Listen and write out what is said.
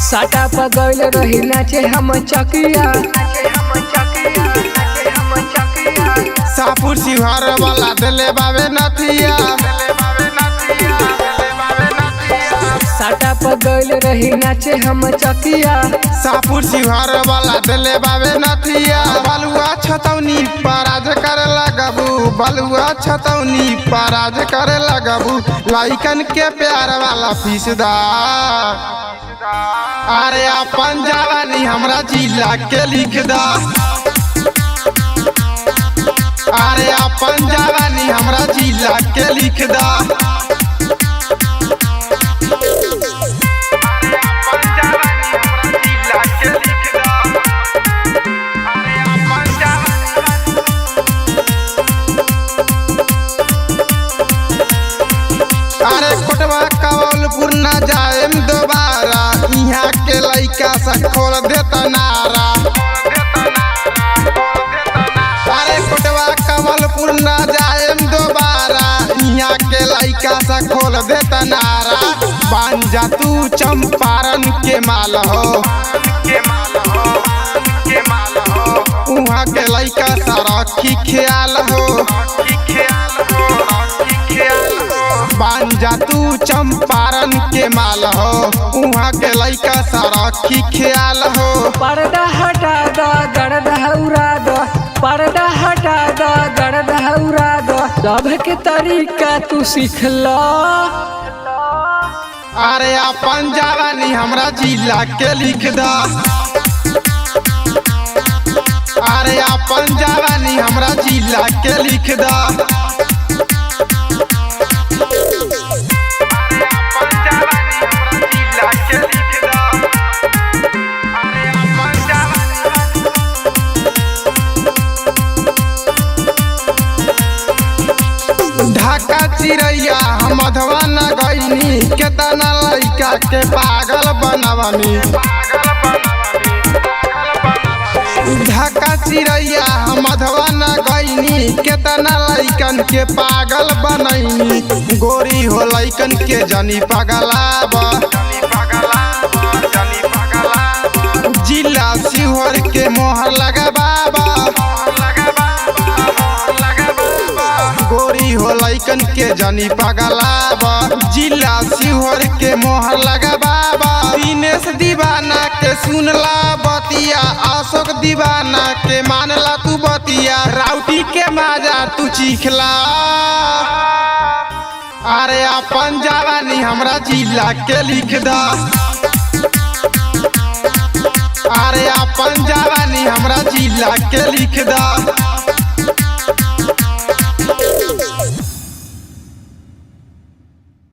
साटा पगल रही नाचे हम चकिया सापुर शिवहर वाला दिले बाबे नथिया। साटा पगल रही नाचे हम चकिया सापुर शिवहर वाला दिले बाबे नथिया। बलुआ छतौनी पराज करे लगबू, बलुआ छतौनी पराज करे लगबू। लाइकन के प्यार वाला फीसदा अरे अपन जवानी हमरा जिला के लिख दा। अरे अपन जवानी हमरा जिला के लिख दा। अरे कोटवा कवलपुर न जाएम दोबारा, यहाँ के लइका से खोल देता नारा। अरे कोटवा कवलपुर न जाएम दोबारा, यहाँ के लइका से खोल देता नारा। बन जा तू चंपारण के माल हो, उहाँ के लइका सा रखी ख्याल हो। बन जा तू चंपारण के माल हो, उहाँ के लइका सा रखी ख्याल हो। पर्दा हटा दो गर्दा उड़ा दो, पर्दा हटा दो गर्दा उड़ा दो। सब के तरीका तू सीख लो। अरे अपन जवानी हमरा जिला के लिख दा। अरे अपन जवानी हमरा जिला के लिख दा। ढाका चिड़ैया हम मधवा न गईनी, केतना लइका के पागल बनवनी। ढाका चिड़ैया हम मधवा न गईनी, केतना लइकन के पागल बनैनी। गोरी हो लइकन के जनी पगलाबा, जिला शिवहर के मोहर लगाबाबा। गोरी हो लइकन के जनी पगलाबा, जिला शिवहर के मोहर लगाबाबा। दिनेश दीवाना के सुनला बतिया, अशोक दीवाना के मानला तू बतिया। राउटी के माजा तू चीखला। अरे अपन जवानी हमरा जिला के लिख दा। अरे अपन जवानी हमरा जिला के लिख दा।